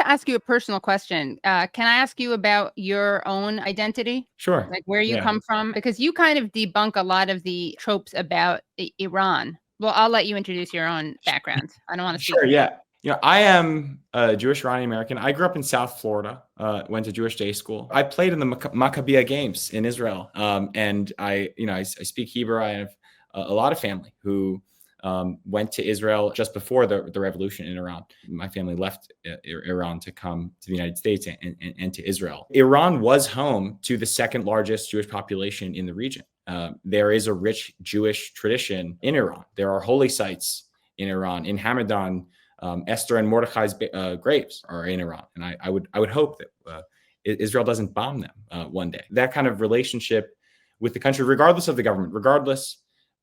to ask you a personal question. Can I ask you about your own identity? Sure. Like where you come from? Because you kind of debunk a lot of the tropes about Iran. Well, I'll let you introduce your own background. I don't want to speak. Sure, yeah. I am a Jewish Iranian American. I grew up in South Florida, went to Jewish day school. I played in the Maccabiah games in Israel. And I speak Hebrew. I have a lot of family who went to Israel just before the revolution in Iran. My family left Iran to come to the United States and to Israel. Iran was home to the second largest Jewish population in the region. There is a rich Jewish tradition in Iran. There are holy sites in Iran. In Hamadan, Esther and Mordecai's graves are in Iran. And I would hope that Israel doesn't bomb them one day. That kind of relationship with the country, regardless of the government, regardless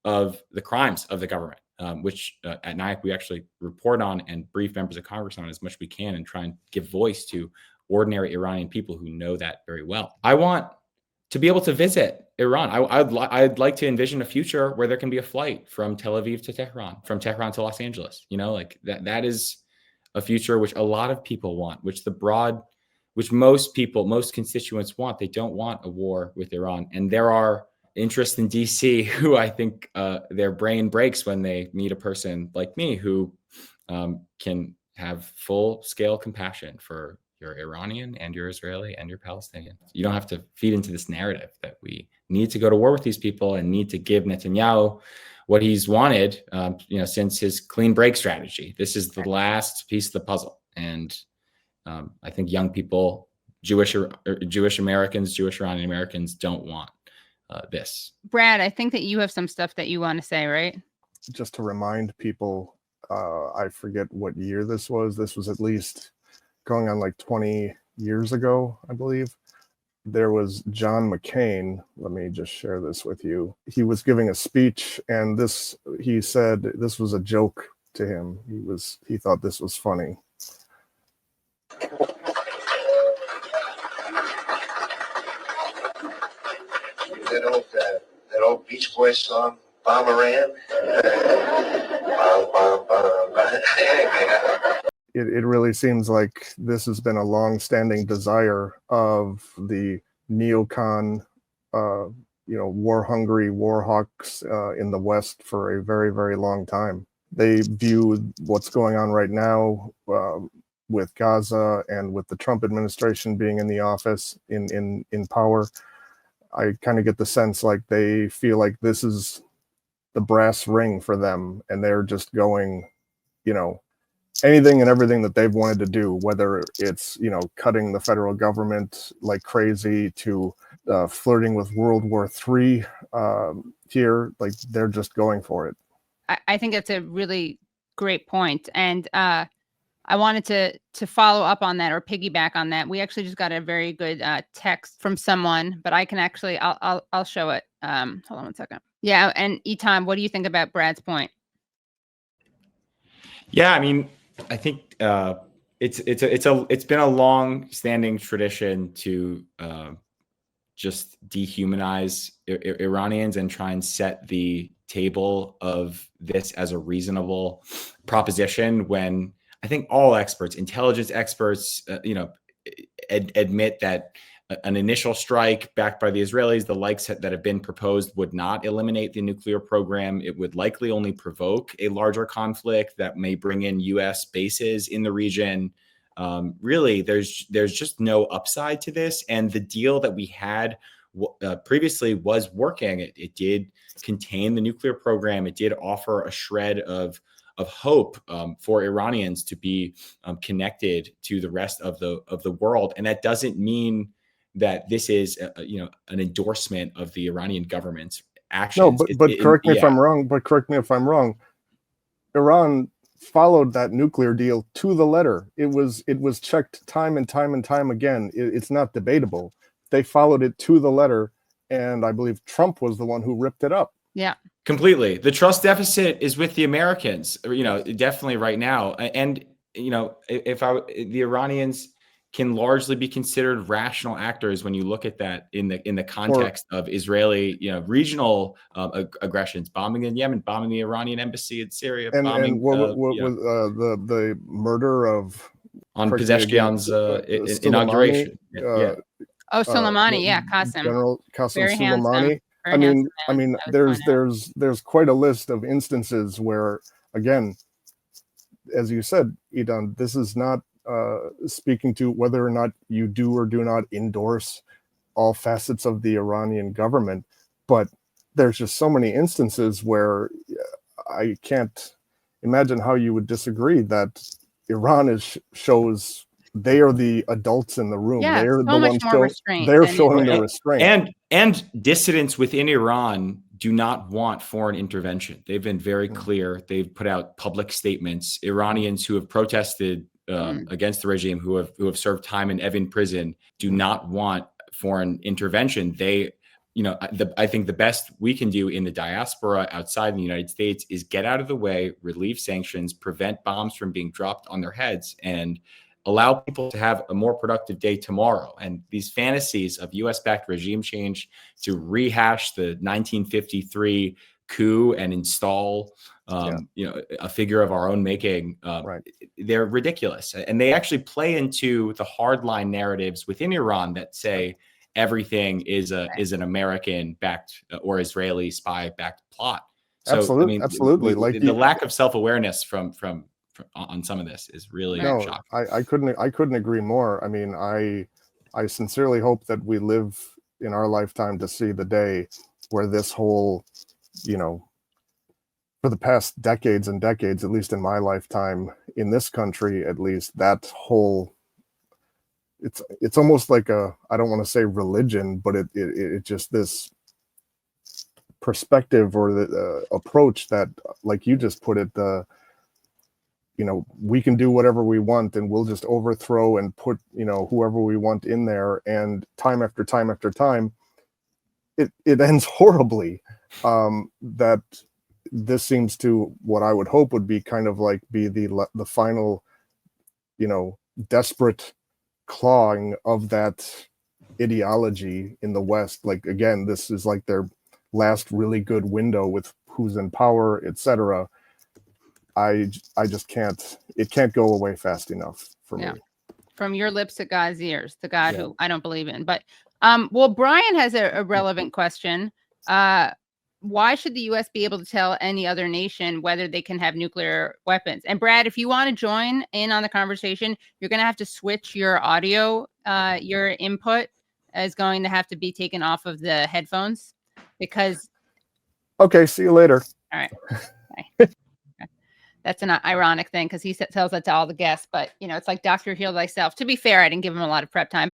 of the crimes of the government, which at NIAC we actually report on and brief members of Congress on as much as we can and try and give voice to ordinary Iranian people who know that very well. I want to be able to visit Iran. I'd like to envision a future where there can be a flight from Tel Aviv to Tehran, from Tehran to Los Angeles. Like that is a future which a lot of people want, which most constituents want. They don't want a war with Iran. And there are interests in DC who I think their brain breaks when they meet a person like me who can have full-scale compassion for your Iranian and your Israeli and your Palestinian. You don't have to feed into this narrative that we need to go to war with these people and need to give Netanyahu what he's wanted, since his clean break strategy. This is the last piece of the puzzle. And I think young people, Jewish Americans, Jewish Iranian Americans don't want this. Brad, I think that you have some stuff that you want to say, right? Just to remind people, I forget what year this was. This was at least going on like 20 years ago, I believe. There was John McCain. Let me just share this with you. He was giving a speech, and he said this was a joke to him. He thought this was funny. That old Beach Boys song, Bomb Iran. Bomb, bomb, bomb. It really seems like this has been a long-standing desire of the neocon, war-hungry war hawks in the West for a very, very long time. They view what's going on right now with Gaza and with the Trump administration being in the office, in power. I kind of get the sense like they feel like this is the brass ring for them, and they're just going, anything and everything that they've wanted to do, whether it's, cutting the federal government like crazy to flirting with World War III here, like they're just going for it. I think that's a really great point. And I wanted to follow up on that or piggyback on that. We actually just got a very good text from someone, but I can actually, I'll show it. Hold on one second. Yeah. And Etan, what do you think about Brad's point? Yeah, I mean, I think it's been a long-standing tradition to just dehumanize Iranians and try and set the table of this as a reasonable proposition, when I think all experts, intelligence experts, admit that an initial strike backed by the Israelis, the likes that have been proposed, would not eliminate the nuclear program. It would likely only provoke a larger conflict that may bring in U.S. bases in the region. Really, there's just no upside to this. And the deal that we had previously was working. It did contain the nuclear program. It did offer a shred of hope for Iranians to be connected to the rest of the world. And that doesn't mean that this is an endorsement of the Iranian government's actions. No, but correct me if I'm wrong. But correct me if I'm wrong. Iran followed that nuclear deal to the letter. It was checked time and time and time again. It's not debatable. They followed it to the letter, and I believe Trump was the one who ripped it up. Yeah, completely. The trust deficit is with the Americans, definitely right now. And the Iranians can largely be considered rational actors when you look at that in the context of Israeli, regional aggressions, bombing in Yemen, bombing the Iranian embassy in Syria, and bombing what was the murder of on correct me again, Pezeshkian's Soleimani, inauguration. Yeah. Oh, Soleimani, yeah, Qasim. General Qasim Very handsome. Soleimani. Very I mean, handsome I man, mean, I would point out. there's quite a list of instances where, again, as you said, Etan, this is not speaking to whether or not you do or do not endorse all facets of the Iranian government, but there's just so many instances where I can't imagine how you would disagree that Iran shows they are the adults in the room. Yeah, They're so the much ones more restraint they're than showing the Israel. restraint. And dissidents within Iran do not want foreign intervention. They've been very clear. They've put out public statements. Iranians who have protested against the regime, who have served time in Evin prison, do not want foreign intervention. They, I think the best we can do in the diaspora outside the United States is get out of the way, relieve sanctions, prevent bombs from being dropped on their heads, and allow people to have a more productive day tomorrow. And these fantasies of US-backed regime change to rehash the 1953 coup and install, a figure of our own making, they're ridiculous. And they actually play into the hardline narratives within Iran that say everything is an American-backed or Israeli spy-backed plot. So, Absolutely, I mean, absolutely. the lack of self-awareness from on some of this is really shocking. I couldn't agree more. I mean, I sincerely hope that we live in our lifetime to see the day where this whole, for the past decades and decades, at least in my lifetime, in this country, at least, that whole, it's almost like I don't want to say religion, but it just this perspective or the approach that, like you just put it, we can do whatever we want and we'll just overthrow and put, whoever we want in there. And time after time after time, it ends horribly. That this seems to, what I would hope would be kind of like be the final, desperate clawing of that ideology in the West. Like, again, this is like their last really good window with who's in power, etc. I just can't, it can't go away fast enough for me. From your lips to God's ears, the God who I don't believe in. But well, Brian has a relevant question. Why should the US be able to tell any other nation whether they can have nuclear weapons? And Brad, if you want to join in on the conversation, you're going to have to switch your audio. Your input is going to have to be taken off of the headphones because. Okay, see you later. All right. Bye. That's an ironic thing because he tells that to all the guests, but it's like Dr. Heal Thyself. To be fair, I didn't give him a lot of prep time.